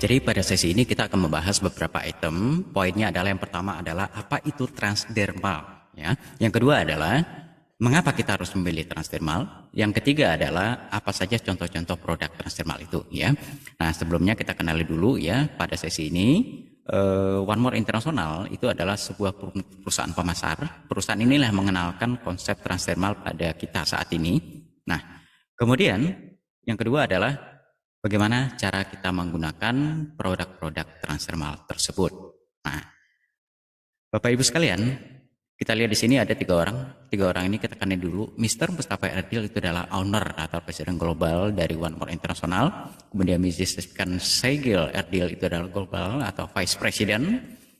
Jadi pada sesi ini kita akan membahas beberapa item. Poinnya adalah yang pertama adalah apa itu transdermal, ya. Yang kedua adalah mengapa kita harus memilih transdermal. Yang ketiga adalah apa saja contoh-contoh produk transdermal itu, ya. Nah, sebelumnya kita kenali dulu ya pada sesi ini. One More International itu adalah sebuah perusahaan pemasar. Perusahaan inilah yang mengenalkan konsep transdermal pada kita saat ini. Nah, kemudian yang kedua adalah bagaimana cara kita menggunakan produk-produk transdermal tersebut. Nah, Bapak Ibu sekalian, kita lihat di sini ada tiga orang. Tiga orang ini kita kenal dulu. Mr. Mustafa Erdil itu adalah owner atau presiden global dari One More International. Kemudian Mrs. Segil Erdil itu adalah global atau vice president.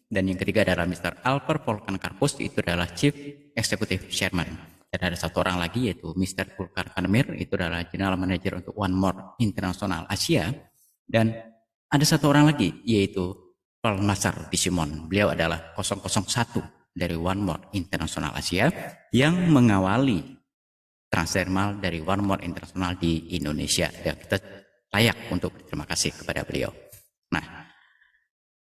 Dan yang ketiga adalah Mr. Alper Polkan Karpus itu adalah chief executive chairman. Dan ada satu orang lagi yaitu Mr. Pulkar Kanemir, itu adalah general manager untuk One More International Asia. Dan ada satu orang lagi yaitu Paul Nasar Bisimon. Beliau adalah 001 dari One More International Asia yang mengawali transdermal dari One More International di Indonesia. Dan kita layak untuk berterima kasih kepada beliau. Nah,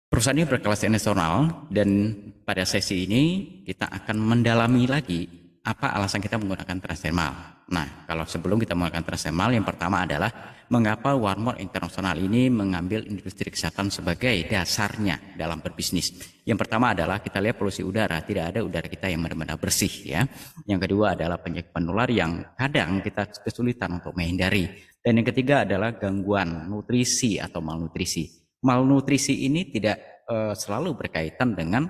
perusahaan ini berkelas internasional dan pada sesi ini kita akan mendalami lagi apa alasan kita menggunakan transdermal. Nah, kalau sebelum kita menggunakan transdermal, yang pertama adalah mengapa One More International ini mengambil industri kesehatan sebagai dasarnya dalam berbisnis. Yang pertama adalah kita lihat polusi udara, tidak ada udara kita yang benar-benar bersih ya. Yang kedua adalah penyakit penular yang kadang kita kesulitan untuk menghindari. Dan yang ketiga adalah gangguan nutrisi atau malnutrisi. Malnutrisi ini tidak selalu berkaitan dengan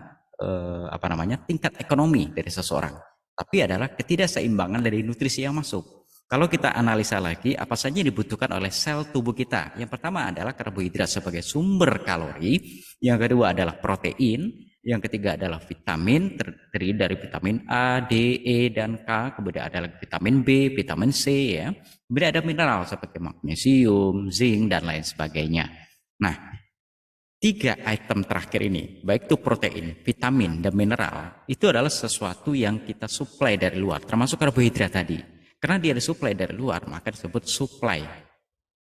tingkat ekonomi dari seseorang, tapi adalah ketidakseimbangan dari nutrisi yang masuk. Kalau kita analisa lagi, apa saja yang dibutuhkan oleh sel tubuh kita? Yang pertama adalah karbohidrat sebagai sumber kalori. Yang kedua adalah protein. Yang ketiga adalah vitamin, terdiri dari vitamin A, D, E, dan K. Kemudian ada vitamin B, vitamin C, ya. Kemudian ada mineral seperti magnesium, zinc, dan lain sebagainya. Nah, tiga item terakhir ini, baik itu protein, vitamin, dan mineral, itu adalah sesuatu yang kita suplai dari luar, termasuk karbohidrat tadi. Karena dia disuplai dari luar, maka disebut suplai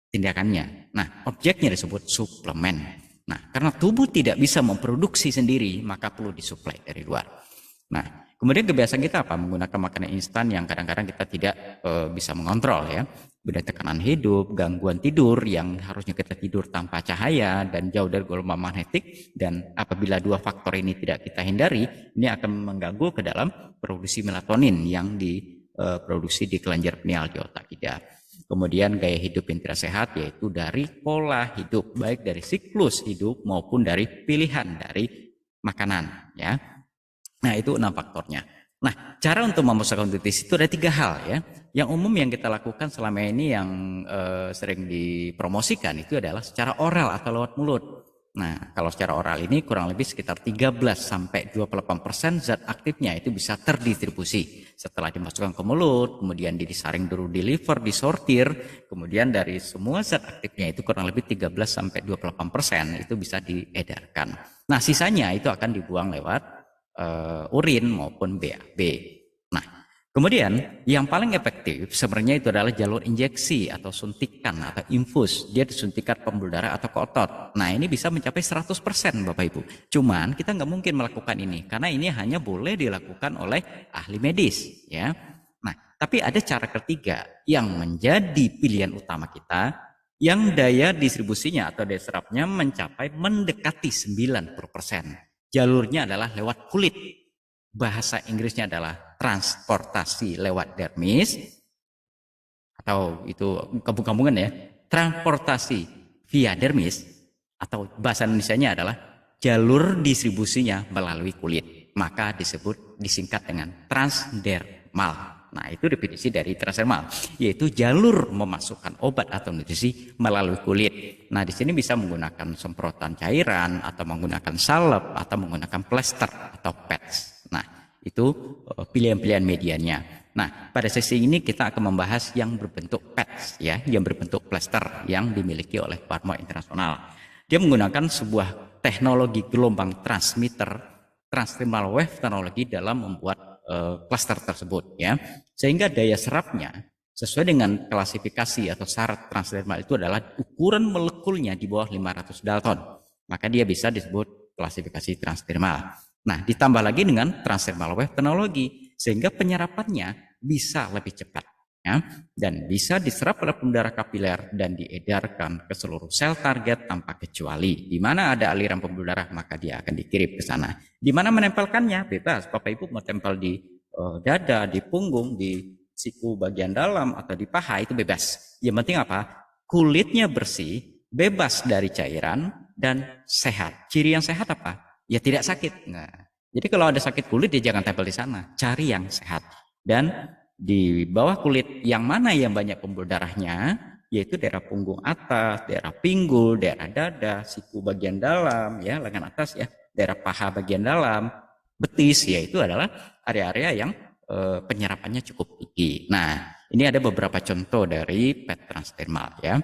tindakannya. Nah, objeknya disebut suplemen. Nah, karena tubuh tidak bisa memproduksi sendiri, maka perlu disuplai dari luar. Nah, kemudian kebiasaan kita apa? Menggunakan makanan instan yang kadang-kadang kita tidak bisa mengontrol ya. Beda tekanan hidup, gangguan tidur yang harusnya kita tidur tanpa cahaya dan jauh dari gelombang magnetik, dan apabila dua faktor ini tidak kita hindari, ini akan mengganggu ke dalam produksi melatonin yang diproduksi di kelenjar pineal di otak kita. Kemudian gaya hidup yang tidak sehat yaitu dari pola hidup, baik dari siklus hidup maupun dari pilihan dari makanan ya. Nah, itu 6 faktornya. Nah, cara untuk memusnahkan nutrisi itu ada 3 hal ya. Yang umum yang kita lakukan selama ini yang sering dipromosikan itu adalah secara oral atau lewat mulut. Nah, kalau secara oral ini kurang lebih sekitar 13-28% zat aktifnya itu bisa terdistribusi. Setelah dimasukkan ke mulut, kemudian disaring dulu di liver, disortir, kemudian dari semua zat aktifnya itu kurang lebih 13-28% itu bisa diedarkan. Nah, sisanya itu akan dibuang lewat urin maupun BAB. Nah, kemudian yang paling efektif sebenarnya itu adalah jalur injeksi atau suntikan atau infus. Dia disuntikan pembuluh darah atau ke otot. Nah, ini bisa mencapai 100% Bapak Ibu. Cuman kita nggak mungkin melakukan ini karena ini hanya boleh dilakukan oleh ahli medis ya. Nah, tapi ada cara ketiga yang menjadi pilihan utama kita, yang daya distribusinya atau daya serapnya mencapai mendekati 90%. Jalurnya adalah lewat kulit. Bahasa Inggrisnya adalah transportasi lewat dermis, atau itu kampung-kampungan ya, transportasi via dermis, atau bahasa Indonesianya adalah jalur distribusinya melalui kulit. Maka disingkat dengan transdermal. Nah, itu definisi dari transdermal, yaitu jalur memasukkan obat atau nutrisi melalui kulit. Nah, di sini bisa menggunakan semprotan cairan atau menggunakan salep atau menggunakan plester atau pads. Nah, itu pilihan-pilihan medianya. Nah, pada sesi ini kita akan membahas yang berbentuk pads ya, yang berbentuk plester yang dimiliki oleh One More International. Dia menggunakan sebuah teknologi gelombang transmitter, transdermal wave teknologi dalam membuat klaster tersebut ya, sehingga daya serapnya sesuai dengan klasifikasi atau syarat transdermal itu adalah ukuran molekulnya di bawah 500 Dalton. Maka dia bisa disebut klasifikasi transdermal. Nah, ditambah lagi dengan transdermal wave teknologi sehingga penyerapannya bisa lebih cepat. Ya, dan bisa diserap oleh pembuluh darah kapiler dan diedarkan ke seluruh sel target tanpa kecuali. Di mana ada aliran pembuluh darah maka dia akan dikirim ke sana. Di mana menempelkannya bebas. Bapak Ibu mau tempel di dada, di punggung, di siku bagian dalam atau di paha itu bebas. Yang penting apa? Kulitnya bersih, bebas dari cairan dan sehat. Ciri yang sehat apa? Ya tidak sakit. Nah, jadi kalau ada sakit kulit dia jangan tempel di sana. Cari yang sehat. Dan di bawah kulit yang mana yang banyak pembuluh darahnya, yaitu daerah punggung atas, daerah pinggul, daerah dada, siku bagian dalam, ya lengan atas ya, daerah paha bagian dalam, betis, yaitu adalah area-area yang penyerapannya cukup tinggi. Nah, ini ada beberapa contoh dari PET transdermal ya.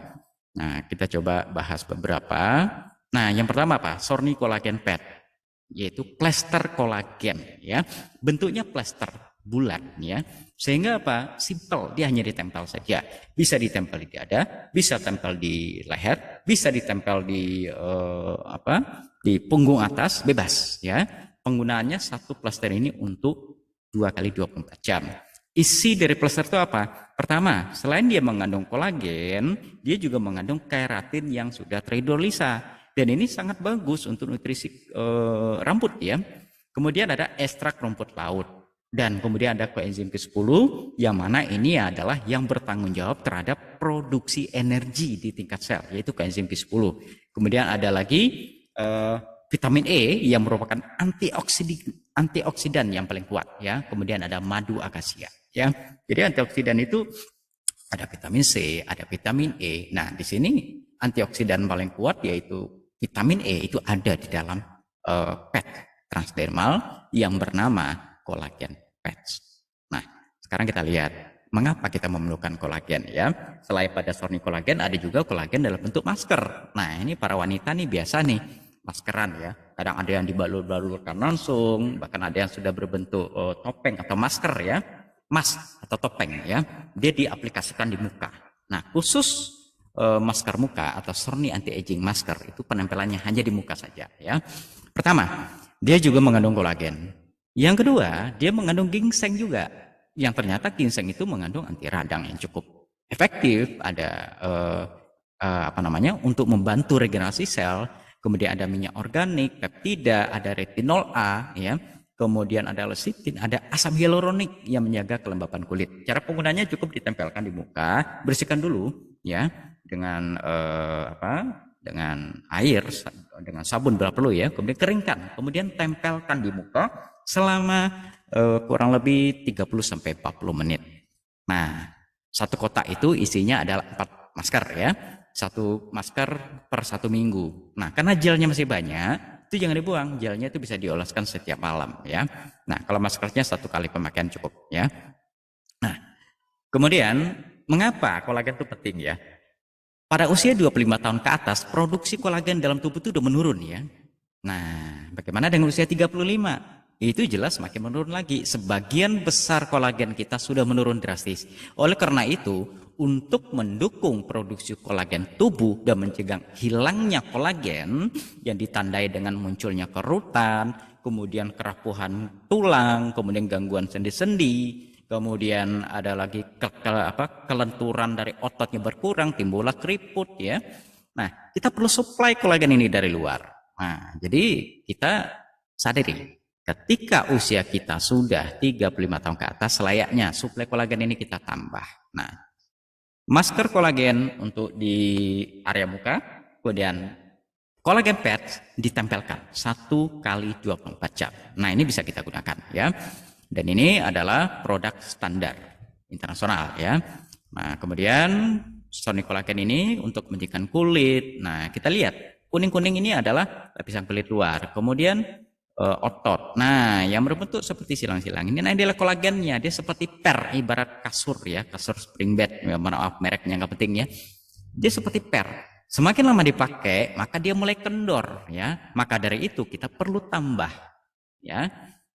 Nah, kita coba bahas beberapa. Nah, yang pertama apa? Sorny kolagen PET, yaitu plester kolagen ya. Bentuknya plester bulat ya, sehingga apa? Simple, dia hanya ditempel saja. Bisa ditempel di dada, bisa tempel di leher, bisa ditempel di di punggung atas, bebas ya. Penggunaannya satu plester ini untuk 2 kali 24 jam. Isi dari plester itu apa? Pertama, selain dia mengandung kolagen, dia juga mengandung keratin yang sudah terhidrolisa. Dan ini sangat bagus untuk nutrisi rambut ya. Kemudian ada ekstrak rumput laut. Dan kemudian ada koenzim Q10 yang mana ini adalah yang bertanggung jawab terhadap produksi energi di tingkat sel, yaitu koenzim Q10. Kemudian ada lagi vitamin E yang merupakan antioksidan yang paling kuat ya. Kemudian ada madu akasia ya. Jadi antioksidan itu ada vitamin C, ada vitamin E. Nah, di sini antioksidan paling kuat yaitu vitamin E itu ada di dalam PET transdermal yang bernama kolagen PET. Nah, sekarang kita lihat mengapa kita memerlukan kolagen ya. Selain pada sorny kolagen ada juga kolagen dalam bentuk masker. Nah, ini para wanita nih biasa nih maskeran ya. Kadang ada yang dibalur-balurkan langsung, bahkan ada yang sudah berbentuk topeng atau masker ya. Mask atau topeng ya. Dia diaplikasikan di muka. Nah, khusus masker muka atau sorny anti-aging masker itu penempelannya hanya di muka saja ya. Pertama, dia juga mengandung kolagen. Yang kedua, dia mengandung ginseng juga. Yang ternyata ginseng itu mengandung anti radang yang cukup efektif. Ada untuk membantu regenerasi sel. Kemudian ada minyak organik, peptida, ada retinol A, ya. Kemudian ada lecithin, ada asam hyaluronik yang menjaga kelembapan kulit. Cara penggunaannya cukup ditempelkan di muka, bersihkan dulu, ya, dengan dengan air, dengan sabun bila perlu ya. Kemudian keringkan, kemudian tempelkan di muka selama kurang lebih 30-40 menit. Nah, satu kotak itu isinya adalah 4 masker ya. 1 masker per 1 minggu. Nah, karena gelnya masih banyak, itu jangan dibuang. Gelnya itu bisa dioleskan setiap malam ya. Nah, kalau maskernya 1 kali pemakaian cukup ya. Nah, kemudian mengapa kolagen itu penting ya? Pada usia 25 tahun ke atas, produksi kolagen dalam tubuh itu udah menurun ya. Nah, bagaimana dengan usia 35? Itu jelas makin menurun lagi. Sebagian besar kolagen kita sudah menurun drastis. Oleh karena itu, untuk mendukung produksi kolagen tubuh dan mencegah hilangnya kolagen yang ditandai dengan munculnya kerutan, kemudian kerapuhan tulang, kemudian gangguan sendi-sendi, kemudian ada lagi kelenturan dari ototnya berkurang, timbullah keriput ya. Nah, kita perlu supply kolagen ini dari luar. Nah, jadi kita sadari ketika usia kita sudah 35 tahun ke atas, layaknya suplai kolagen ini kita tambah. Nah, masker kolagen untuk di area muka, kemudian kolagen PET ditempelkan 1 kali 24 jam. Nah, ini bisa kita gunakan ya. Dan ini adalah produk standar internasional ya. Nah, kemudian sorny kolagen ini untuk menjadikan kulit. Nah, kita lihat kuning-kuning ini adalah lapisan kulit luar. Kemudian otot. Nah, yang berbentuk seperti silang-silang ini adalah kolagennya. Dia seperti per, ibarat kasur ya, kasur spring bed. Ya, maaf mereknya nggak penting ya. Dia seperti per. Semakin lama dipakai, maka dia mulai kendor ya. Maka dari itu kita perlu tambah ya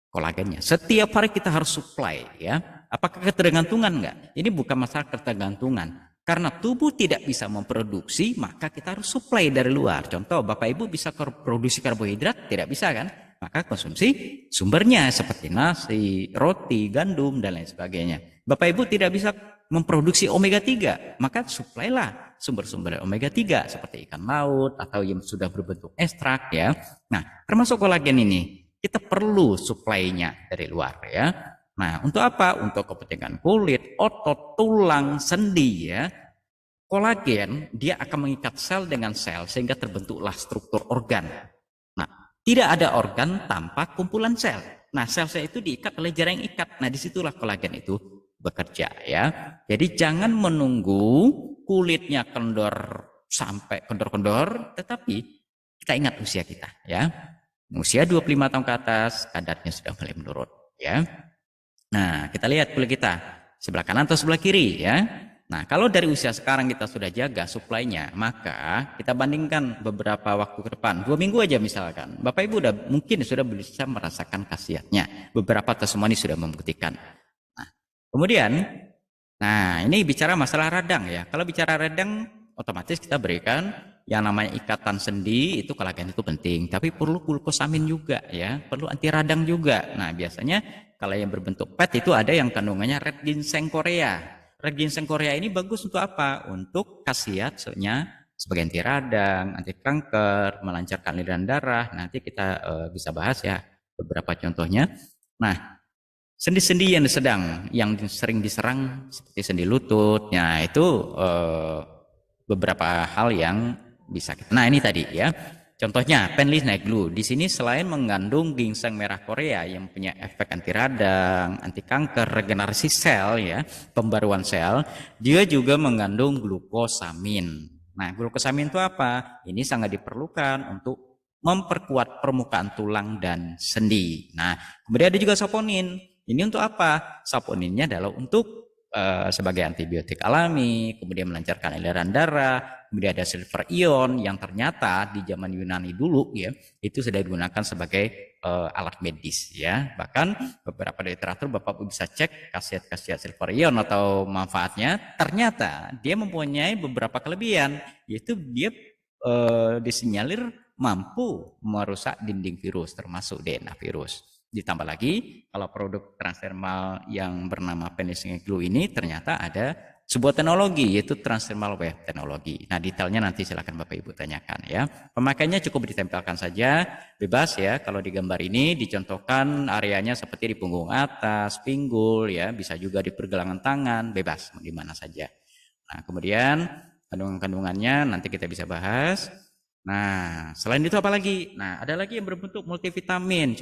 kolagennya. Setiap hari kita harus supply ya. Apakah ketergantungan enggak? Ini bukan masalah ketergantungan. Karena tubuh tidak bisa memproduksi, maka kita harus supply dari luar. Contoh, Bapak Ibu bisa produksi karbohidrat? Tidak bisa kan? Maka konsumsi sumbernya seperti nasi, roti, gandum, dan lain sebagainya. Bapak Ibu tidak bisa memproduksi omega 3, maka suplailah sumber-sumber omega 3 seperti ikan laut atau yang sudah berbentuk ekstrak ya. Nah, termasuk kolagen ini, kita perlu suplainya dari luar ya. Nah, untuk apa? Untuk kepentingan kulit, otot, tulang, sendi ya. Kolagen dia akan mengikat sel dengan sel sehingga terbentuklah struktur organ. Nah, tidak ada organ tanpa kumpulan sel. Nah, sel-sel itu diikat oleh jaring ikat. Nah, disitulah kolagen itu bekerja ya. Jadi jangan menunggu kulitnya kendor sampai kendor-kendor, tetapi kita ingat usia kita ya. Usia 25 tahun ke atas kadarnya sudah mulai menurun ya. Nah, kita lihat kulit kita sebelah kanan atau sebelah kiri ya. Nah, kalau dari usia sekarang kita sudah jaga suplainya, maka kita bandingkan beberapa waktu ke depan, 2 minggu aja misalkan. Bapak Ibu mungkin sudah bisa merasakan khasiatnya. Beberapa testimoni sudah membuktikan. Nah, kemudian, ini bicara masalah radang ya. Kalau bicara radang, otomatis kita berikan yang namanya ikatan sendi, itu kolagen itu penting. Tapi perlu glukosamin juga ya, perlu anti radang juga. Nah, biasanya kalau yang berbentuk PET itu ada yang kandungannya red ginseng Korea. Red ginseng Korea ini bagus untuk apa? Untuk khasiatnya sebagai anti radang, anti kanker, melancarkan aliran darah. Nanti kita bisa bahas ya beberapa contohnya. Nah, sendi-sendi yang sering diserang seperti sendi lutut, ya itu beberapa hal yang bisa kita. Nah, ini tadi ya. Contohnya Penlis Neglu. Di sini selain mengandung ginseng merah Korea yang punya efek anti radang, anti kanker, regenerasi sel ya, pembaruan sel, dia juga mengandung glukosamin. Nah, glukosamin itu apa? Ini sangat diperlukan untuk memperkuat permukaan tulang dan sendi. Nah, kemudian ada juga saponin. Ini untuk apa? Saponinnya adalah untuk sebagai antibiotik alami, kemudian melancarkan aliran darah, kemudian ada silver ion yang ternyata di zaman Yunani dulu ya itu sudah digunakan sebagai alat medis ya. Bahkan beberapa literatur Bapak bisa cek khasiat-khasiat silver ion atau manfaatnya, ternyata dia mempunyai beberapa kelebihan, yaitu dia disinyalir mampu merusak dinding virus termasuk DNA virus. Ditambah lagi, kalau produk transdermal yang bernama Penicillin Glue ini ternyata ada sebuah teknologi, yaitu transdermal wave teknologi. Nah, detailnya nanti silakan Bapak Ibu tanyakan ya. Pemakaiannya cukup ditempelkan saja, bebas ya. Kalau di gambar ini dicontohkan areanya seperti di punggung atas, pinggul ya, bisa juga di pergelangan tangan, bebas di mana saja. Nah, kemudian kandungan-kandungannya nanti kita bisa bahas. Nah, selain itu apa lagi? Nah, ada lagi yang berbentuk multivitamin,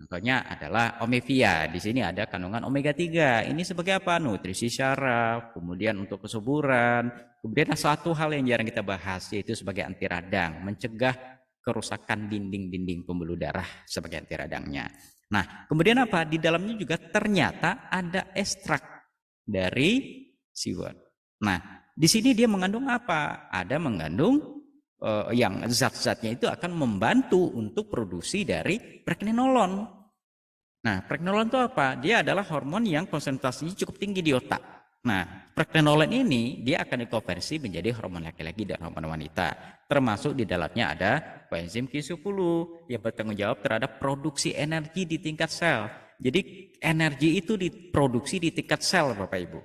Contohnya adalah omevia. Di sini ada kandungan omega 3. Ini sebagai apa? Nutrisi syaraf, kemudian untuk kesuburan. Kemudian ada satu hal yang jarang kita bahas, yaitu sebagai anti radang, mencegah kerusakan dinding-dinding pembuluh darah sebagai anti radangnya. Nah, kemudian apa? Di dalamnya juga ternyata ada ekstrak dari seaweed. Nah, di sini dia mengandung apa? Ada mengandung yang zat-zatnya itu akan membantu untuk produksi dari pregnenolon. Nah, pregnenolon itu apa? Dia adalah hormon yang konsentrasinya cukup tinggi di otak. Nah, pregnenolon ini dia akan dikonversi menjadi hormon laki-laki dan hormon wanita. Termasuk di dalamnya ada koenzim Q10 yang bertanggung jawab terhadap produksi energi di tingkat sel. Jadi energi itu diproduksi di tingkat sel, Bapak Ibu.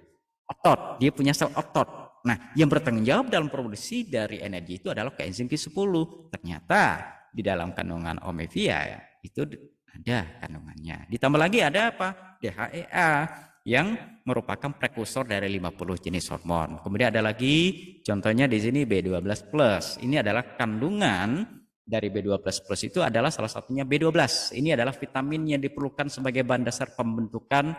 Otot, dia punya sel otot. Nah, yang bertanggung jawab dalam produksi dari energi itu adalah koenzim Q10. Ternyata di dalam kandungan omevia ya, itu ada kandungannya. Ditambah lagi ada apa? DHEA yang merupakan prekursor dari 50 jenis hormon. Kemudian ada lagi contohnya di sini B12+. Ini adalah kandungan dari B12+ itu adalah salah satunya B12. Ini adalah vitamin yang diperlukan sebagai bahan dasar pembentukan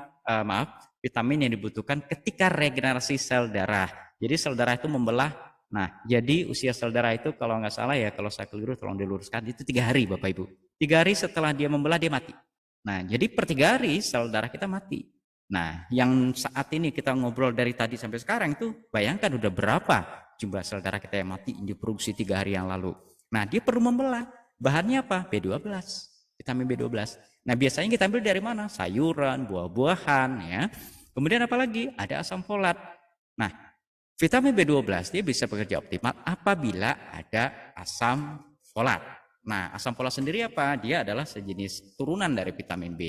vitamin yang dibutuhkan ketika regenerasi sel darah. Jadi sel darah itu membelah. Nah, jadi usia sel darah itu kalau nggak salah ya, kalau saya keliru tolong diluruskan, itu 3 hari Bapak Ibu. 3 hari setelah dia membelah dia mati. Nah, jadi per 3 hari sel darah kita mati. Nah, yang saat ini kita ngobrol dari tadi sampai sekarang itu bayangkan udah berapa jumlah sel darah kita yang mati yang diproduksi 3 hari yang lalu. Nah, dia perlu membelah. Bahannya apa? B12, vitamin B12. Nah, biasanya kita ambil dari mana? Sayuran, buah-buahan, ya. Kemudian apalagi? Ada asam folat. Nah, vitamin B12 dia bisa bekerja optimal apabila ada asam folat. Nah, asam folat sendiri apa? Dia adalah sejenis turunan dari vitamin B.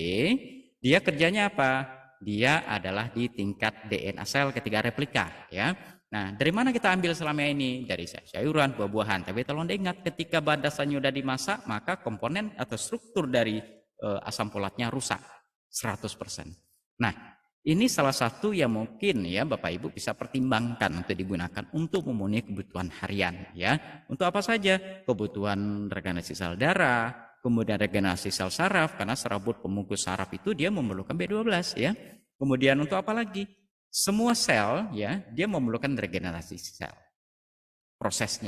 Dia kerjanya apa? Dia adalah di tingkat DNA sel ketika replika, ya. Nah, dari mana kita ambil selama ini? Dari sayuran, buah-buahan. Tapi tolong diingat, ketika bahan dasarnya sudah dimasak, maka komponen atau struktur dari asam folatnya rusak 100%. Nah, ini salah satu yang mungkin ya Bapak Ibu bisa pertimbangkan untuk digunakan untuk memenuhi kebutuhan harian, ya. Untuk apa saja? Kebutuhan regenerasi sel darah, kemudian regenerasi sel saraf, karena serabut pembungkus saraf itu dia memerlukan B12, ya. Kemudian untuk apa lagi? Semua sel ya, dia memerlukan regenerasi sel. Proses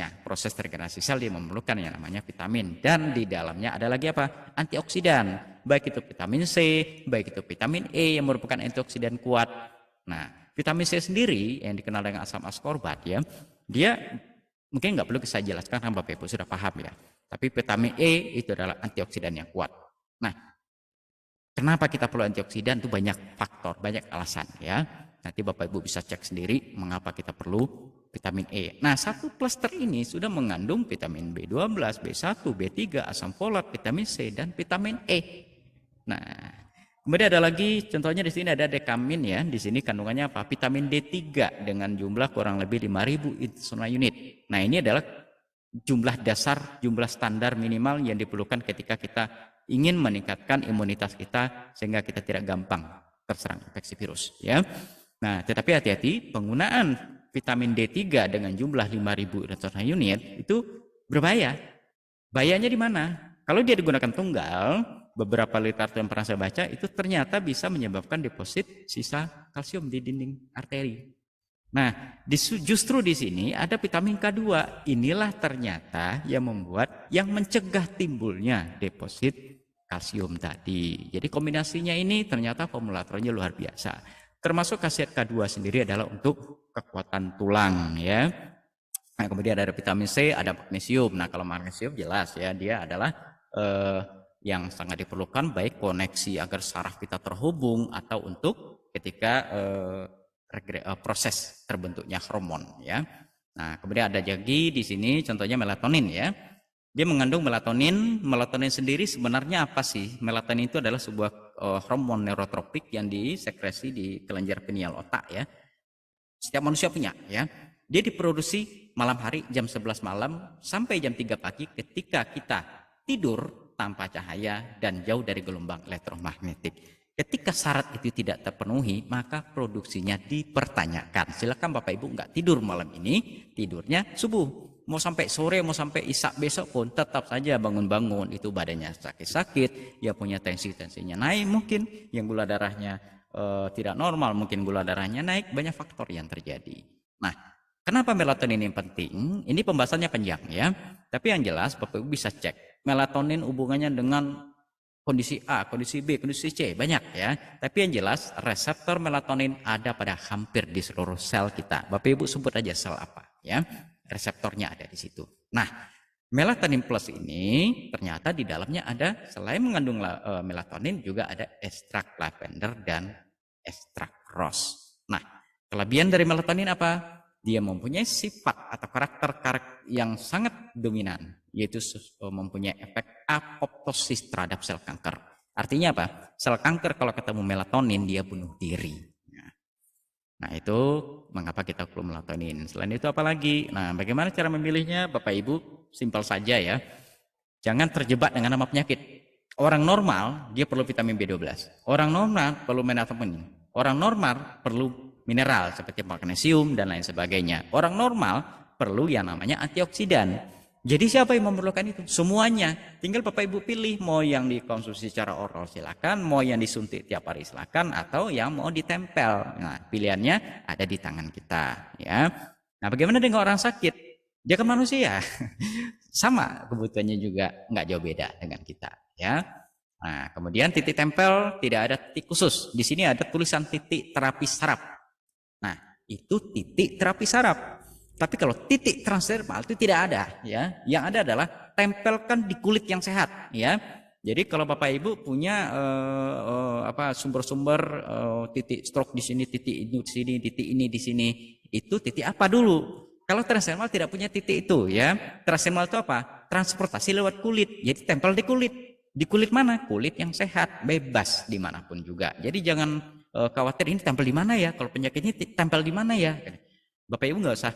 regenerasi sel dia memerlukan yang namanya vitamin, dan di dalamnya ada lagi apa? Antioksidan, baik itu vitamin C, baik itu vitamin E yang merupakan antioksidan kuat. Nah, vitamin C sendiri yang dikenal dengan asam ascorbat ya, dia mungkin nggak perlu saya jelaskan karena Bapak Ibu sudah paham ya. Tapi vitamin E itu adalah antioksidan yang kuat. Nah, kenapa kita perlu antioksidan? Itu banyak faktor, banyak alasan ya. Nanti Bapak Ibu bisa cek sendiri mengapa kita perlu vitamin E. Nah, satu klaster ini sudah mengandung vitamin B12, B1, B3, asam folat, vitamin C, dan vitamin E. Nah, kemudian ada lagi, contohnya di sini ada dekamin ya. Di sini kandungannya apa? Vitamin D3 dengan jumlah kurang lebih 5.000 internal unit. Nah, ini adalah jumlah dasar, jumlah standar minimal yang diperlukan ketika kita ingin meningkatkan imunitas kita sehingga kita tidak gampang terserang infeksi virus ya. Nah, tetapi hati-hati, penggunaan vitamin D3 dengan jumlah 5.000 internal unit itu berbahaya. Bahayanya di mana? Kalau dia digunakan tunggal, beberapa literatur yang pernah saya baca itu ternyata bisa menyebabkan deposit sisa kalsium di dinding arteri. Nah, justru di sini ada vitamin K2. Inilah ternyata yang mencegah timbulnya deposit kalsium tadi. Jadi kombinasinya ini ternyata formulatornya luar biasa. Termasuk khasiat K2 sendiri adalah untuk kekuatan tulang ya. Nah, kemudian ada vitamin C, ada magnesium. Nah, kalau magnesium jelas ya, dia adalah yang sangat diperlukan baik koneksi agar saraf kita terhubung atau untuk ketika proses terbentuknya hormon ya. Nah, kemudian ada lagi di sini contohnya melatonin ya. Dia mengandung melatonin. Melatonin sendiri sebenarnya apa sih? Melatonin itu adalah sebuah hormon neurotropik yang disekresi di kelenjar pineal otak ya. Setiap manusia punya ya. Dia diproduksi malam hari jam 11 malam sampai jam 3 pagi ketika kita tidur tanpa cahaya dan jauh dari gelombang elektromagnetik. Ketika syarat itu tidak terpenuhi, maka produksinya dipertanyakan. Silakan Bapak Ibu nggak tidur malam ini, tidurnya subuh. Mau sampai sore, mau sampai isak besok pun tetap saja bangun-bangun itu badannya sakit-sakit, ya punya tensinya naik mungkin, yang gula darahnya tidak normal, mungkin gula darahnya naik, banyak faktor yang terjadi. Nah, kenapa melatonin ini penting? Ini pembahasannya panjang ya, tapi yang jelas Bapak Ibu bisa cek melatonin hubungannya dengan kondisi A, kondisi B, kondisi C, banyak ya. Tapi yang jelas reseptor melatonin ada pada hampir di seluruh sel kita. Bapak Ibu sebut aja sel apa ya. Reseptornya ada di situ. Nah, melatonin plus ini ternyata di dalamnya ada selain mengandung melatonin juga ada ekstrak lavender dan ekstrak rose. Nah, kelebihan dari melatonin apa? Dia mempunyai sifat atau karakter yang sangat dominan, yaitu mempunyai efek apoptosis terhadap sel kanker. Artinya apa? Sel kanker kalau ketemu melatonin dia bunuh diri. Nah, itu mengapa kita perlu melatonin. Selain itu apa lagi? Nah, bagaimana cara memilihnya? Bapak Ibu, simpel saja ya. Jangan terjebak dengan nama penyakit. Orang normal dia perlu vitamin B12. Orang normal perlu melatonin. Orang normal perlu mineral seperti magnesium dan lain sebagainya. Orang normal perlu yang namanya antioksidan. Jadi siapa yang memerlukan itu? Semuanya. Tinggal Bapak Ibu pilih mau yang dikonsumsi secara oral silakan, mau yang disuntik tiap hari silakan, atau yang mau ditempel. Nah, pilihannya ada di tangan kita ya. Nah, bagaimana dengan orang sakit? Dia kan manusia. Sama kebutuhannya juga nggak jauh beda dengan kita ya. Nah, kemudian titik tempel tidak ada titik khusus. Di sini ada tulisan titik terapi saraf. Nah, itu titik terapi saraf. Tapi kalau titik transdermal itu tidak ada ya. Yang ada adalah tempelkan di kulit yang sehat ya. Jadi kalau Bapak Ibu punya sumber-sumber titik stroke di sini, titik ini di sini, titik ini di sini, itu titik apa dulu? Kalau transdermal tidak punya titik itu ya. Transdermal itu apa? Transportasi lewat kulit. Jadi tempel di kulit. Di kulit mana? Kulit yang sehat, bebas dimanapun juga. Jadi jangan khawatir ini tempel di mana ya? Kalau penyakitnya tempel di mana ya? Bapak Ibu nggak usah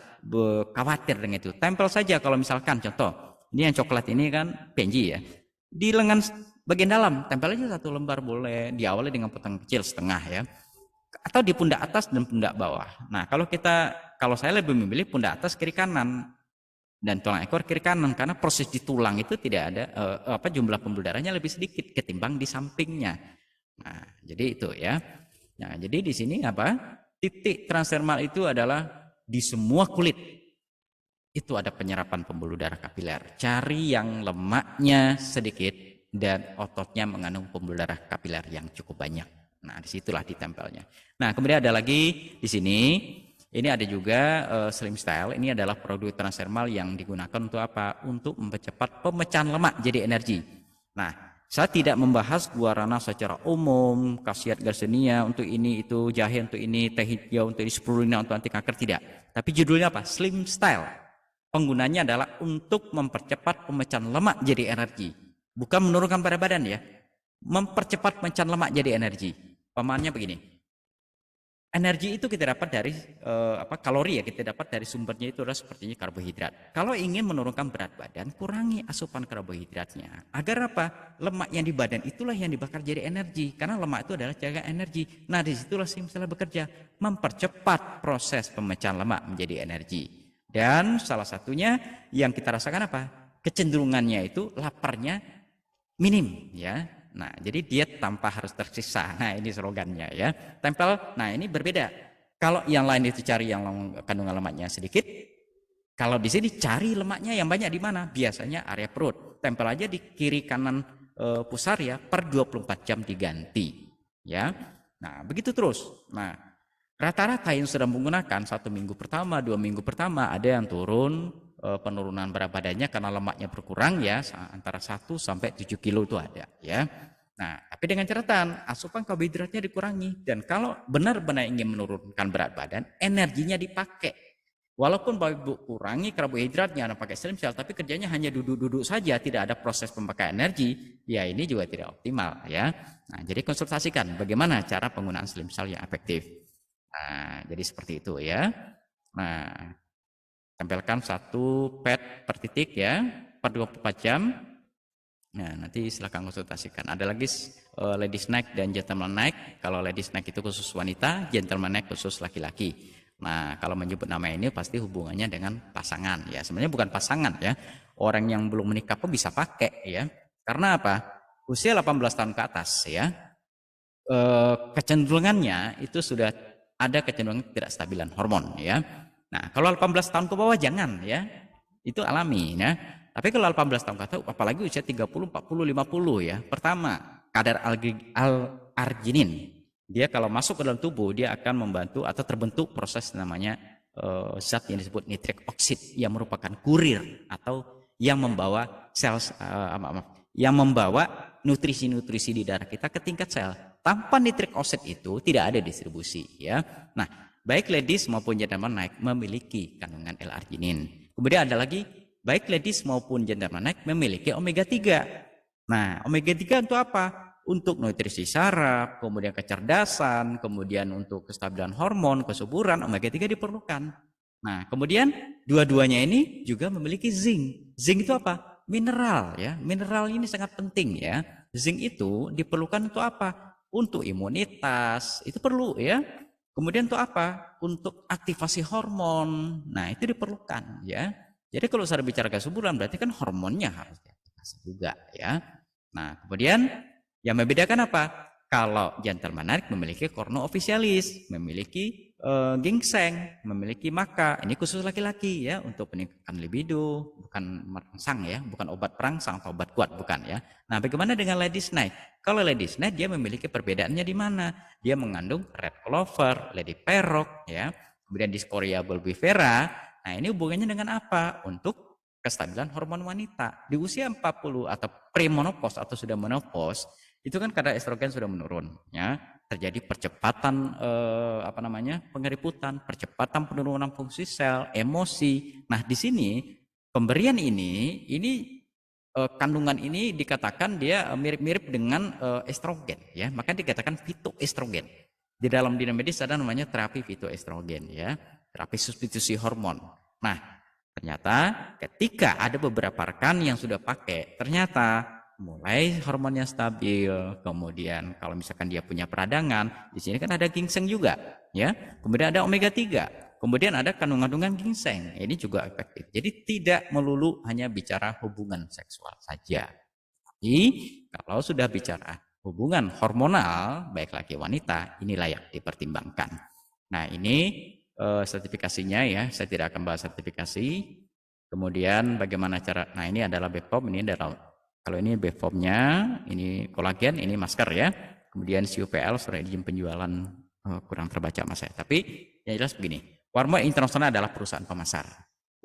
khawatir dengan itu. Tempel saja kalau misalkan contoh, ini yang coklat ini kan PNG ya. Di lengan bagian dalam, tempel aja 1 lembar boleh. Diawali dengan potong kecil setengah ya. Atau di pundak atas dan pundak bawah. Nah, kalau saya lebih memilih pundak atas kiri kanan dan tulang ekor kiri kanan karena proses di tulang itu tidak ada jumlah pembuluh darahnya lebih sedikit ketimbang di sampingnya. Nah, jadi itu ya. Nah, jadi di sini titik transdermal itu adalah di semua kulit. Itu ada penyerapan pembuluh darah kapiler. Cari yang lemaknya sedikit dan ototnya mengandung pembuluh darah kapiler yang cukup banyak. Nah, disitulah ditempelnya. Nah, kemudian ada lagi di sini, ini ada juga Slim Style. Ini adalah produk transdermal yang digunakan untuk apa? Untuk mempercepat pemecahan lemak jadi energi. Nah, saya tidak membahas guarana secara umum, khasiat Garcinia untuk ini, itu jahe untuk ini, teh hijau untuk ini, spirulina untuk anti kanker, tidak. Tapi judulnya apa? Slim Style. Penggunanya adalah untuk mempercepat pemecahan lemak jadi energi. Bukan menurunkan berat badan ya. Mempercepat pemecahan lemak jadi energi. Pemahamannya begini, energi itu kita dapat dari kalori ya, kita dapat dari sumbernya itu adalah sepertinya karbohidrat. Kalau ingin menurunkan berat badan, kurangi asupan karbohidratnya. Agar apa? Lemak yang di badan itulah yang dibakar jadi energi, karena lemak itu adalah cadangan energi. Nah, disitulah misalnya bekerja, mempercepat proses pemecahan lemak menjadi energi. Dan salah satunya yang kita rasakan apa? Kecenderungannya itu laparnya minim ya. Nah, jadi diet tanpa harus tersiksa. Nah, ini slogannya ya. Tempel, nah ini berbeda. Kalau yang lain itu cari yang kandungan lemaknya sedikit. Kalau di sini cari lemaknya yang banyak di mana? Biasanya area perut. Tempel aja di kiri kanan pusar ya, per 24 jam diganti. Ya. Nah, begitu terus. Nah, rata-rata yang sudah menggunakan 1 minggu pertama, 2 minggu pertama ada yang turun penurunan berat badannya karena lemaknya berkurang ya, antara 1 sampai 7 kilo itu ada ya. Nah, tapi dengan catatan asupan karbohidratnya dikurangi, dan kalau benar-benar ingin menurunkan berat badan, energinya dipakai. Walaupun Bapak Ibu kurangi karbohidratnya dan pakai Slim Cell, tapi kerjanya hanya duduk-duduk saja, tidak ada proses pemakaian energi, ya ini juga tidak optimal ya. Nah, jadi konsultasikan bagaimana cara penggunaan Slim Cell yang efektif. Nah, jadi seperti itu ya. Nah, tempelkan 1 pad per titik ya, per 24 jam. Nah, nanti silakan konsultasikan. Ada lagi ladies neck dan gentleman neck. Kalau ladies neck itu khusus wanita, gentleman neck khusus laki-laki. Nah, kalau menyebut nama ini pasti hubungannya dengan pasangan ya. Sebenarnya bukan pasangan ya. Orang yang belum menikah pun bisa pakai ya. Karena apa? Usia 18 tahun ke atas ya. Kecenderungannya itu sudah ada kecenderungan tidak stabilan hormon ya. Nah, kalau 18 tahun ke bawah jangan ya. Itu alami ya. Tapi kalau 18 tahun ke atas, apalagi usia 30, 40, 50 ya. Pertama, kadar arginin. Dia kalau masuk ke dalam tubuh, dia akan membantu atau terbentuk proses namanya zat yang disebut nitrik oksid yang merupakan kurir atau yang membawa yang membawa nutrisi-nutrisi di darah kita ke tingkat sel. Tanpa nitrik oksid itu tidak ada distribusi ya. Nah, baik ladies maupun gentleman neck memiliki kandungan L-arginin. Kemudian ada lagi, baik ladies maupun gentleman neck memiliki omega 3. Nah, omega 3 untuk apa? Untuk nutrisi saraf, kemudian kecerdasan, kemudian untuk kestabilan hormon, kesuburan, omega 3 diperlukan. Nah, kemudian dua-duanya ini juga memiliki zinc. Zinc itu apa? Mineral ya. Mineral ini sangat penting ya. Zinc itu diperlukan untuk apa? Untuk imunitas, itu perlu ya. Kemudian untuk apa? Untuk aktivasi hormon. Nah, itu diperlukan ya. Jadi kalau saya bicara kesuburan berarti kan hormonnya harus diaktifasi juga ya. Nah, kemudian yang membedakan apa? Kalau gentleman neck memiliki cornu officialis, memiliki ginseng, memiliki maca. Ini khusus laki-laki ya, untuk peningkatan libido, bukan merangsang ya, bukan obat perangsang atau obat kuat, bukan ya. Nah, bagaimana dengan ladies neck? Kalau ladies neck dia memiliki perbedaannya di mana? Dia mengandung red clover, lady perok ya, kemudian Dioscorea bulbifera. Nah, ini hubungannya dengan apa? Untuk kestabilan hormon wanita. Di usia 40 atau premenopause atau sudah menopause, itu kan kadar estrogen sudah menurun, ya. Terjadi percepatan pengeriputan, percepatan penurunan fungsi sel, emosi. Nah, di sini pemberian ini kandungan ini dikatakan dia mirip-mirip dengan estrogen, ya. Maka dikatakan fitoestrogen. Di dalam dunia medis ada namanya terapi fitoestrogen, ya, terapi substitusi hormon. Nah, ternyata ketika ada beberapa rekan yang sudah pakai, ternyata mulai hormonnya stabil, kemudian kalau misalkan dia punya peradangan, di sini kan ada ginseng juga, ya. Kemudian ada omega 3, kemudian ada kandungan ginseng. Ini juga efektif. Jadi tidak melulu hanya bicara hubungan seksual saja. Tapi kalau sudah bicara hubungan hormonal baik laki wanita, ini layak dipertimbangkan. Nah, ini sertifikasinya, ya. Saya tidak akan bahas sertifikasi. Kemudian bagaimana cara, nah ini adalah BPOM, ini adalah, kalau ini BPOM-nya, ini kolagen, ini masker, ya. Kemudian CUPL, surat izin penjualan kurang terbaca mas saya. Tapi yang jelas begini, Warmo International adalah perusahaan pemasar.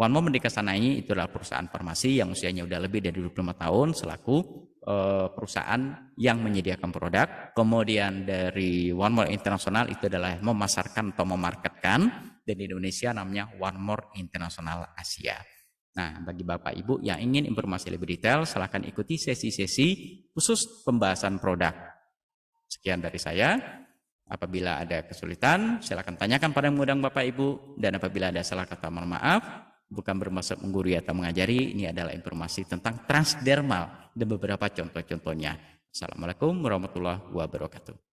Warmo Merdekasanai itu adalah perusahaan farmasi yang usianya udah lebih dari 25 tahun selaku perusahaan yang menyediakan produk. Kemudian dari One More International itu adalah memasarkan atau memarketkan, dan di Indonesia namanya One More International Asia. Nah, bagi Bapak Ibu yang ingin informasi lebih detail, silahkan ikuti sesi-sesi khusus pembahasan produk. Sekian dari saya. Apabila ada kesulitan, silahkan tanyakan pada mengundang Bapak Ibu. Dan apabila ada salah kata, mohon maaf. Bukan bermaksud menggurui atau mengajari, ini adalah informasi tentang transdermal dan beberapa contoh-contohnya. Assalamualaikum warahmatullahi wabarakatuh.